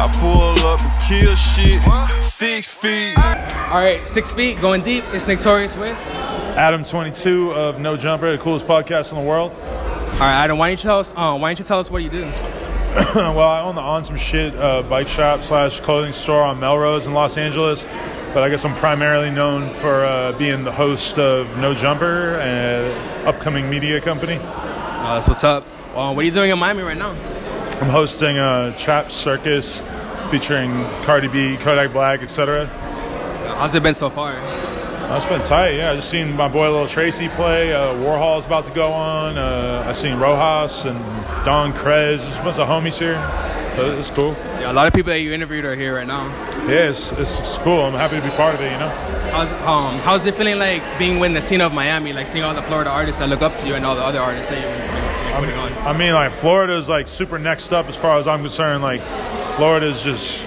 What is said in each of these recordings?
I pull up and kill shit. 6 feet. All right, 6 feet, going deep. It's Torius with Adam22 of No Jumper, the coolest podcast in the world. All right, Adam, why don't you tell us what you do? Well, I own the Onesomeshit bike shop / clothing store on Melrose in Los Angeles, but I guess I'm primarily known for being the host of No Jumper, an upcoming media company. That's what's up. What are you doing in Miami right now? I'm hosting a Trap Circus featuring Cardi B, Kodak Black, etc. How's it been so far? It's been tight, yeah. I just seen my boy Lil Tracy play. Warhol's about to go on. I seen Rojas and Don Crez. There's a bunch of homies here, so it's cool. Yeah, a lot of people that you interviewed are here right now. Yeah, it's cool. I'm happy to be part of it, you know. How's it feeling like being in the scene of Miami, like seeing all the Florida artists that look up to you and all the other artists that you're putting on? I mean, like, Florida's like super next up as far as I'm concerned. Like, Florida's just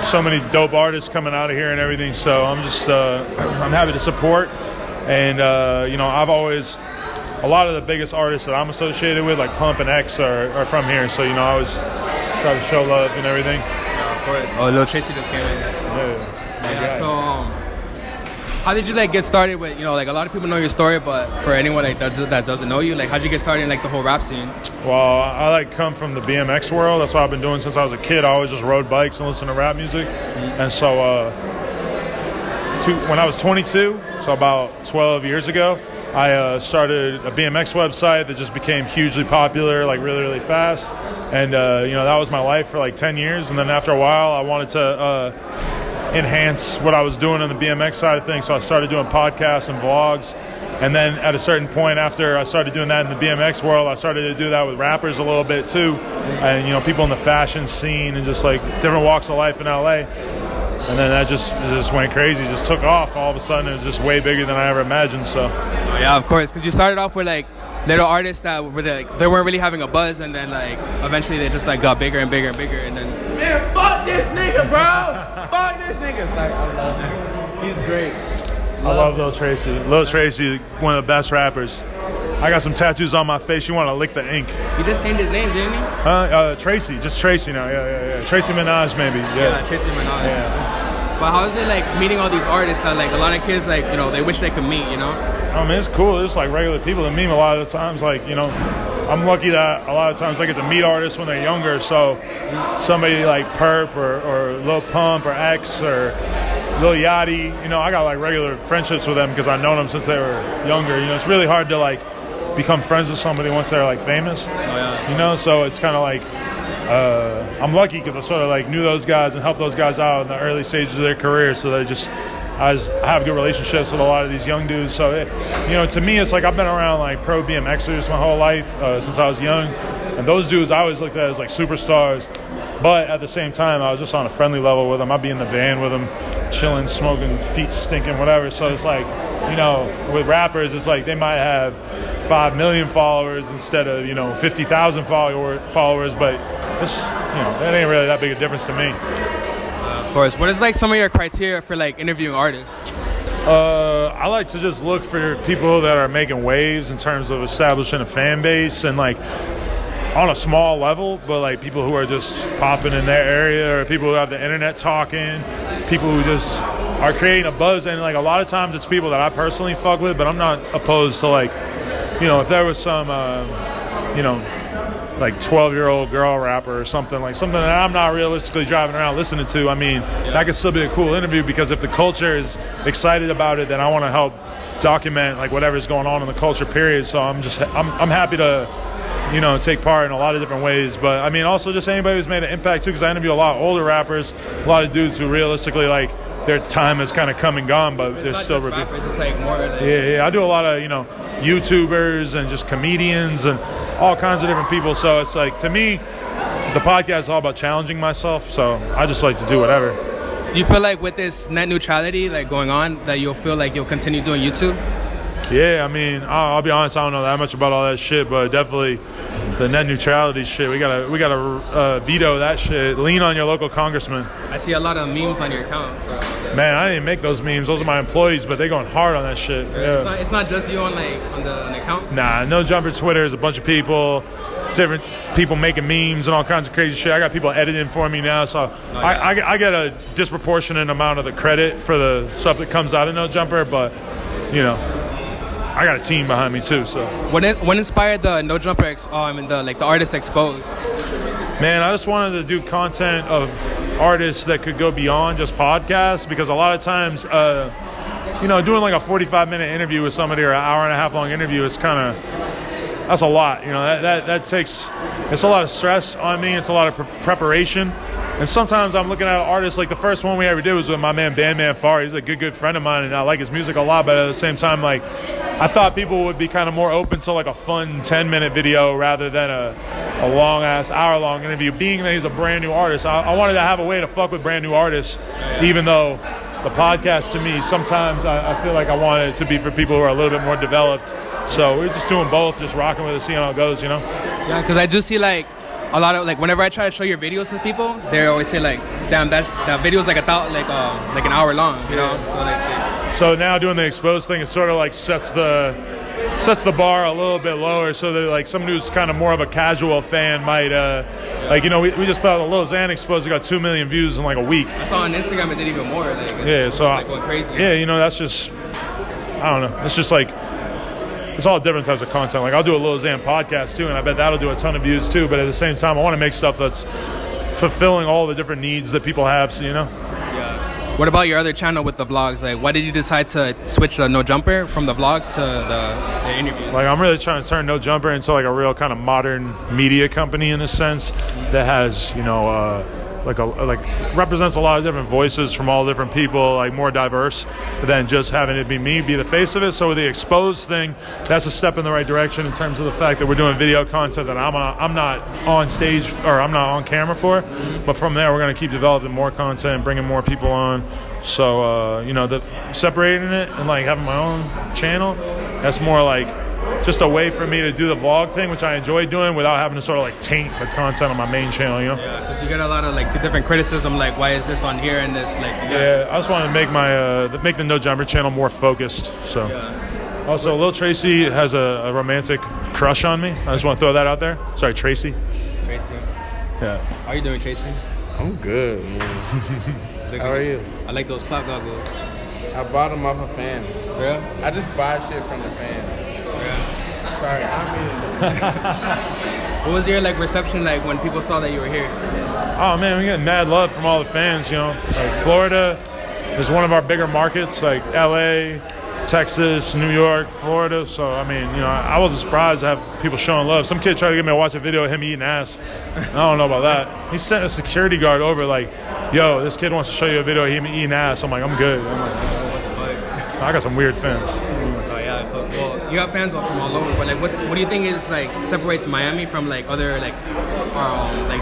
so many dope artists coming out of here and everything, so I'm just I'm happy to support. And you know, I've always, a lot of the biggest artists that I'm associated with, like Pump and X, are from here, so, you know, I always try to show love and everything. Yeah, of course. Oh, Lil Tracy just came in. Yeah. So how did you like get started with, you know, like a lot of people know your story, but for anyone like that doesn't know you, like how'd you get started in like the whole rap scene? Well, I like come from the BMX world. That's what I've been doing since I was a kid. I always just rode bikes and listened to rap music. And so when I was 22, so about 12 years ago, I started a BMX website that just became hugely popular, like really, really fast. And you know, that was my life for like 10 years. And then after a while, I wanted to enhance what I was doing on the BMX side of things, so I started doing podcasts and vlogs. And then at a certain point, after I started doing that in the BMX world, I started to do that with rappers a little bit too, and, you know, people in the fashion scene and just like different walks of life in LA. And then that just went crazy, just took off. All of a sudden, it was just way bigger than I ever imagined. So yeah, of course, because you started off with like little artists that were like, they weren't really having a buzz, and then like eventually they just like got bigger and bigger and bigger, and then man, fuck this nigga, bro. Fuck this nigga. It's like, I love him. He's great. I love Lil Tracy. Lil Tracy, one of the best rappers. I got some tattoos on my face. You want to lick the ink? He just changed his name, didn't he? Tracy, just Tracy now. Yeah. Tracy Minaj, maybe. Yeah, Tracy Minaj. Yeah. But how is it like meeting all these artists that like a lot of kids like, you know, they wish they could meet, you know? I mean, it's cool. It's like regular people to meet a lot of the times. Like, you know, I'm lucky that a lot of times I get to meet artists when they're younger. So somebody like Perp or Lil Pump or X or Lil Yachty, you know, I got like regular friendships with them because I've known them since they were younger. You know, it's really hard to like become friends with somebody once they're like famous. You know, so it's kind of like I'm lucky because I sort of like knew those guys and helped those guys out in the early stages of their career. So I have good relationships with a lot of these young dudes. So, you know, to me, it's like I've been around like pro BMXers my whole life since I was young. And those dudes I always looked at as like superstars. But at the same time, I was just on a friendly level with them. I'd be in the van with them, chilling, smoking, feet stinking, whatever. So it's like, you know, with rappers, it's like they might have 5 million followers instead of, you know, 50,000 followers. But it's, you know, that ain't really that big a difference to me. Of course. What is like some of your criteria for like interviewing artists? I like to just look for people that are making waves in terms of establishing a fan base and like on a small level, but like people who are just popping in their area or people who have the internet talking, people who just are creating a buzz. And like a lot of times it's people that I personally fuck with, but I'm not opposed to like, you know, if there was some, you know, like 12-year-old girl rapper or something that I'm not realistically driving around listening to, I mean, that could still be a cool interview because if the culture is excited about it, then I want to help document like whatever's going on in the culture, period. So I'm happy to, you know, take part in a lot of different ways. But I mean, also just anybody who's made an impact too, because I interview a lot of older rappers, a lot of dudes who realistically like their time has kind of come and gone, but they're still rappers, it's like more like, yeah. I do a lot of, you know, YouTubers and just comedians and all kinds of different people. So it's like, to me, the podcast is all about challenging myself. So I just like to do whatever. Do you feel like with this net neutrality like going on that you'll feel like you'll continue doing YouTube? Yeah, I mean, I'll be honest, I don't know that much about all that shit, but definitely the net neutrality shit, we gotta veto that shit. Lean on your local congressman. I see a lot of memes on your account, bro. Man, I didn't make those memes. Those are my employees, but they going hard on that shit. Yeah. It's not just you on the account? Nah, No Jumper Twitter is a bunch of people. different people making memes and all kinds of crazy shit. I got people editing for me now, so I get a disproportionate amount of the credit for the stuff that comes out of No Jumper, but you know, I got a team behind me too. So when inspired the No Jumper and the artist exposed? Man, I just wanted to do content of artists that could go beyond just podcasts, because a lot of times you know, doing like a 45-minute interview with somebody or an hour-and-a-half long interview is kind of, that's a lot. You know, that takes, it's a lot of stress on me. It's a lot of preparation. And sometimes I'm looking at artists, like the first one we ever did was with my man Bandman Far. He's a good friend of mine, and I like his music a lot, but at the same time, like, I thought people would be kind of more open to like a fun 10-minute video rather than a long-ass hour-long interview. Being that he's a brand new artist, I wanted to have a way to fuck with brand new artists, even though the podcast, to me, sometimes I feel like I want it to be for people who are a little bit more developed. So we're just doing both, just rocking with it, seeing how it goes, you know? Yeah, because I do see, like, a lot of, like, whenever I try to show your videos to people, they always say, like, damn, that video's like an hour long, you know? So now doing the exposed thing, it sort of, like, sets the bar a little bit lower, so that, like, somebody who's kind of more of a casual fan might, like, you know, we just put out the Lil Xan exposed. It got 2 million views in like a week. I saw on Instagram it did even more. Like, yeah, so like going crazy. Yeah, you know, that's just, I don't know. It's just like, it's all different types of content. Like, I'll do a Lil Xan podcast too, and I bet that'll do a ton of views too. But at the same time, I want to make stuff that's fulfilling all the different needs that people have. So, you know. What about your other channel with the vlogs? Like, why did you decide to switch the No Jumper from the vlogs to the interviews? Like, I'm really trying to turn No Jumper into like a real kind of modern media company in a sense that has, you know, like represents a lot of different voices from all different people, like more diverse than just having it be me, be the face of it. So with the exposed thing, that's a step in the right direction in terms of the fact that we're doing video content that I'm not on stage or I'm not on camera for. But from there, we're going to keep developing more content and bringing more people on. So, you know, separating it and like having my own channel, that's more like just a way for me to do the vlog thing, which I enjoy doing without having to sort of like taint the content on my main channel, you know? Yeah, because you get a lot of like different criticism, like why is this on here and this, like... Yeah, I just want to make make the No Jumper channel more focused, so... Yeah. Also, Lil Tracy has a romantic crush on me. I just want to throw that out there. Sorry, Tracy. Tracy. Yeah. How are you doing, Tracy? I'm good, man. How are you? I like those clout goggles. I bought them off a fan. Yeah? I just buy shit from the fans. Sorry, what was your like reception like when people saw that you were here? Oh man, we get mad love from all the fans, you know. Like Florida is one of our bigger markets, like LA, Texas, New York, Florida. So I mean, you know, I wasn't surprised to have people showing love. Some kid tried to get me to watch a video of him eating ass. I don't know about that. He sent a security guard over like, yo, this kid wants to show you a video of him eating ass. I'm like, I'm good. I'm like, I got some weird fans. Well, you have fans from all over, but like, what do you think is like separates Miami from like other like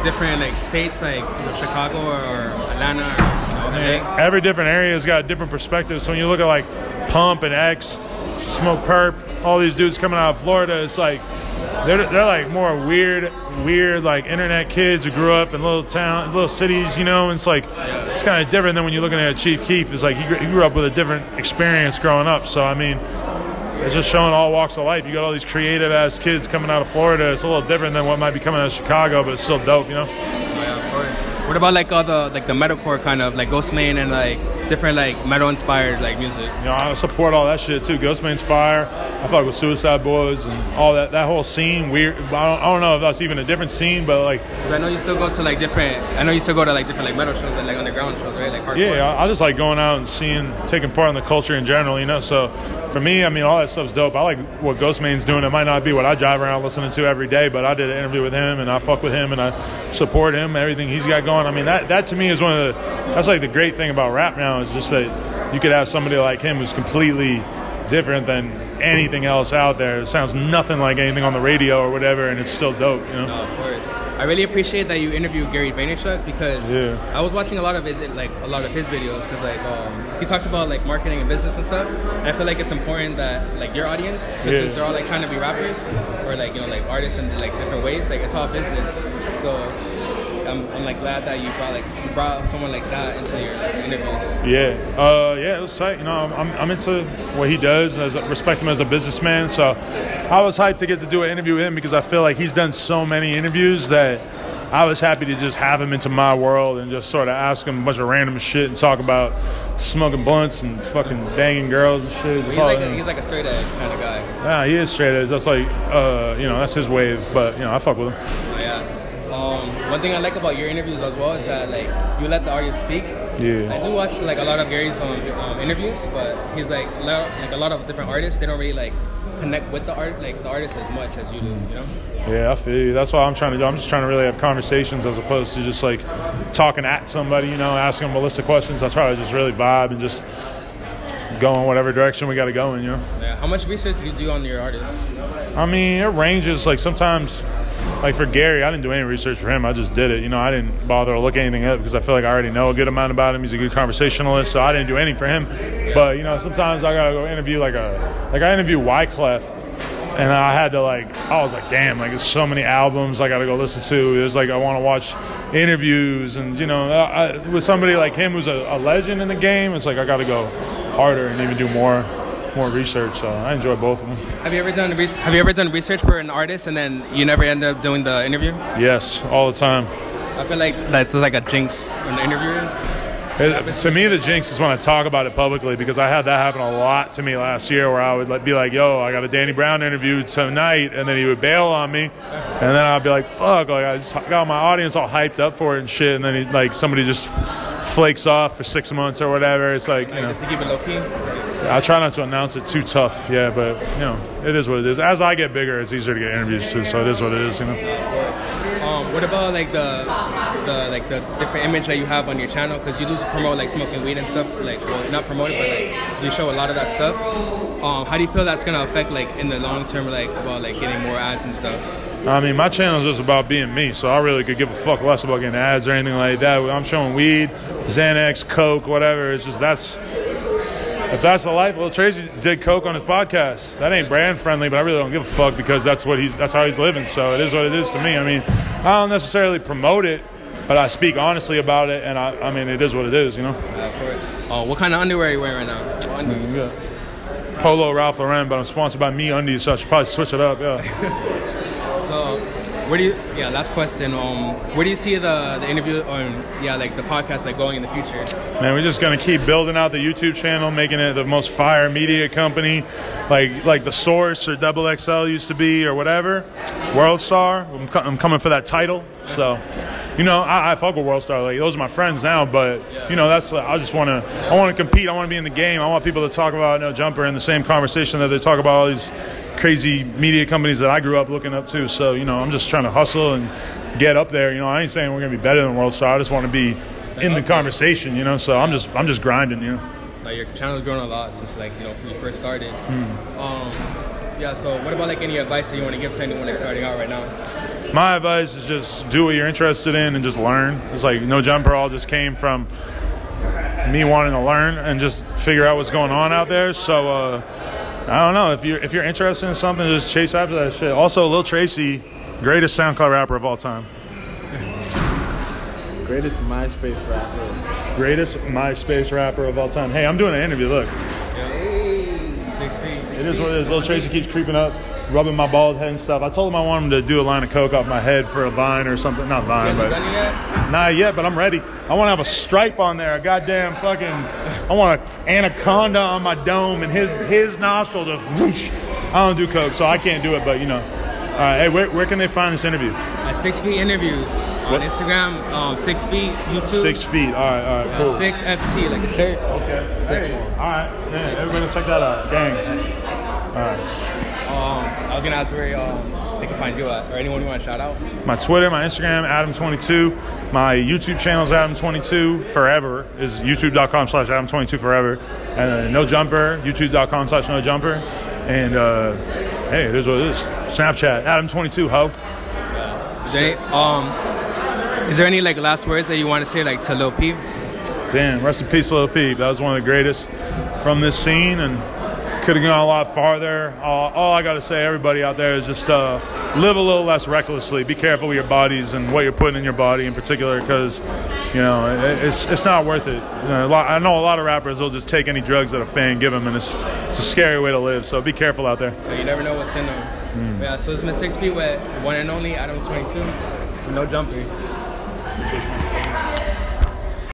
different like states, like, you know, Chicago or Atlanta? Or, you know, every different area's got different perspectives. So when you look at like Pump and X, Smoke Perp, all these dudes coming out of Florida, it's like they're like more weird like internet kids who grew up in little cities, you know. And it's like it's kind of different than when you're looking at Chief Keef. It's like he grew up with a different experience growing up. So I mean, it's just showing all walks of life. You got all these creative-ass kids coming out of Florida. It's a little different than what might be coming out of Chicago, but it's still dope, you know? Yeah, of course. What about like all the metalcore kind of like Ghostman and like different like metal-inspired like music? You know, I support all that shit too. Ghostman's fire. I fuck with Suicide Boys and all that whole scene. Weird. I don't know if that's even a different scene, but like. Because I know you still go to like different. I know you still go to like different like metal shows and like underground shows, right? Like hardcore. Yeah, I just like going out and taking part in the culture in general, you know. So for me, I mean, all that stuff's dope. I like what Ghostman's doing. It might not be what I drive around listening to every day, but I did an interview with him and I fuck with him and I support him, everything he's got going. I mean, that to me is that's like the great thing about rap now, is just that you could have somebody like him who's completely different than anything else out there. It sounds nothing like anything on the radio or whatever, and it's still dope, you know? No, of course. I really appreciate that you interviewed Gary Vaynerchuk, because I was watching a lot of his videos, because like he talks about like marketing and business and stuff. And I feel like it's important that like your audience, because since they're all like trying to be rappers or like, you know, like artists in like different ways, like it's all business. So I'm like glad that you brought someone like that into your interviews. Yeah, it was tight. You know, I'm into what he does. I respect him as a businessman. So I was hyped to get to do an interview with him because I feel like he's done so many interviews that I was happy to just have him into my world and just sort of ask him a bunch of random shit and talk about smoking blunts and fucking banging girls and shit. He's like a straight edge kind of guy. Yeah, he is straight edge. That's like, you know, that's his wave. But, you know, I fuck with him. Oh, yeah. One thing I like about your interviews as well is that, like, you let the artist speak. Yeah. I do watch, like, a lot of Gary's interviews, but he's, like a lot of different artists, they don't really, like, connect with the artist as much as you do, you know? Yeah, I feel you. That's what I'm trying to do. I'm just trying to really have conversations as opposed to just like talking at somebody, you know, asking them a list of questions. I try to just really vibe and just go in whatever direction we got to go in, you know? Yeah. How much research do you do on your artists? I mean, it ranges. Like sometimes, like for Gary, I didn't do any research for him. I just did it. You know, I didn't bother to look anything up because I feel like I already know a good amount about him. He's a good conversationalist, so I didn't do anything for him. Yeah. But, you know, sometimes I got to go interview I interview Wyclef. And I was like, damn, like there's so many albums I got to go listen to. There's like, I want to watch interviews. And, you know, with somebody like him who's a legend in the game, it's like I got to go harder and even do more research. So I enjoy both of them. Have you ever done research for an artist and then you never end up doing the interview? Yes, all the time. I feel like that's like a jinx in the interviewers. To me, the jinx is when I talk about it publicly because I had that happen a lot to me last year where I would be like, yo, I got a Danny Brown interview tonight, and then he would bail on me, and then I'd be like, fuck, like I just got my audience all hyped up for it and shit, and then somebody just flakes off for 6 months or whatever. It's like, you know. Just to keep it low-key? I try not to announce it too tough, yeah, but, you know, it is what it is. As I get bigger, it's easier to get interviews too, so it is what it is, you know. What about like the different image that you have on your channel? Because you do promote like smoking weed and stuff. Like, well, not promote it, but like you show a lot of that stuff. How do you feel that's gonna affect like in the long term, like about like getting more ads and stuff? I mean, my channel is just about being me, so I really could give a fuck less about getting ads or anything like that. I'm showing weed, Xanax, Coke, whatever. It's just if that's the life. Well, Tracy did Coke on his podcast. That ain't brand friendly, but I really don't give a fuck because that's how he's living. So it is what it is to me. I mean, I don't necessarily promote it, but I speak honestly about it, and I mean, it is what it is, you know. Of course. What kind of underwear are you wearing right now? Polo Ralph Lauren, but I'm sponsored by Me Undies, so I should probably switch it up. Yeah. So, last question. Where do you see the interview like the podcast like going in the future? Man, we're just gonna keep building out the YouTube channel, making it the most fire media company, like the Source or XXL used to be or whatever. World Star. I'm coming for that title. So, you know, I fuck with World Star. Like those are my friends now, but you know, I want to compete. I want to be in the game. I want people to talk about No Jumper in the same conversation that they talk about all these crazy media companies that I grew up looking up to. So, you know, I'm just trying to hustle and get up there. You know, I ain't saying we're gonna be better than World Star. I just want to be in the conversation. You know, so I'm just grinding. You know, like your channel's grown a lot since like when you first started. So what about like any advice that you want to give to anyone that's starting out right now? My advice is just do what you're interested in and just learn. It's like No Jumper all just came from me wanting to learn and just figure out what's going on out there. So I don't know, if you're interested in something, just chase after that shit. Also, Lil Tracy, greatest SoundCloud rapper of all time. Greatest MySpace rapper. Greatest MySpace rapper of all time. Hey, I'm doing an interview. Look. Hey, 6 feet. It is what it is. Lil Tracy keeps creeping up, rubbing my bald head and stuff. I told him I want him to do a line of coke off my head for a Vine or something. Not Vine, but done yet? Not yet. But I'm ready. I want to have a stripe on there. A goddamn fucking. I want an anaconda on my dome and his nostril just whoosh. I don't do coke, so I can't do it. But you know. All right. Hey, where can they find this interview? At 6 Feet Interviews on Instagram. 6 Feet YouTube. 6 feet. All right. Cool. 6FT like a shirt. Okay. Hey, all right. Man, everybody check that out. Gang. All right. I was gonna ask where they can find you at, or anyone you want to shout out. My Twitter, my Instagram, Adam22. My YouTube channel is Adam22 Forever. Is youtube.com/Adam22 Forever. And No Jumper, youtube.com/No Jumper. And hey, it is what it is. Snapchat, Adam22 ho. Is there any like last words that you want to say like to Lil Peep? Damn, rest in peace, Lil Peep. That was one of the greatest from this scene, and could have gone a lot farther. All I got to say, everybody out there, is just live a little less recklessly. Be careful with your bodies and what you're putting in your body in particular, because it's not worth it. I know a lot of rappers will just take any drugs that a fan give them, and it's a scary way to live. So be careful out there. You never know what's in them. Yeah, so it's been 6 feet with one and only Adam22. No jumping.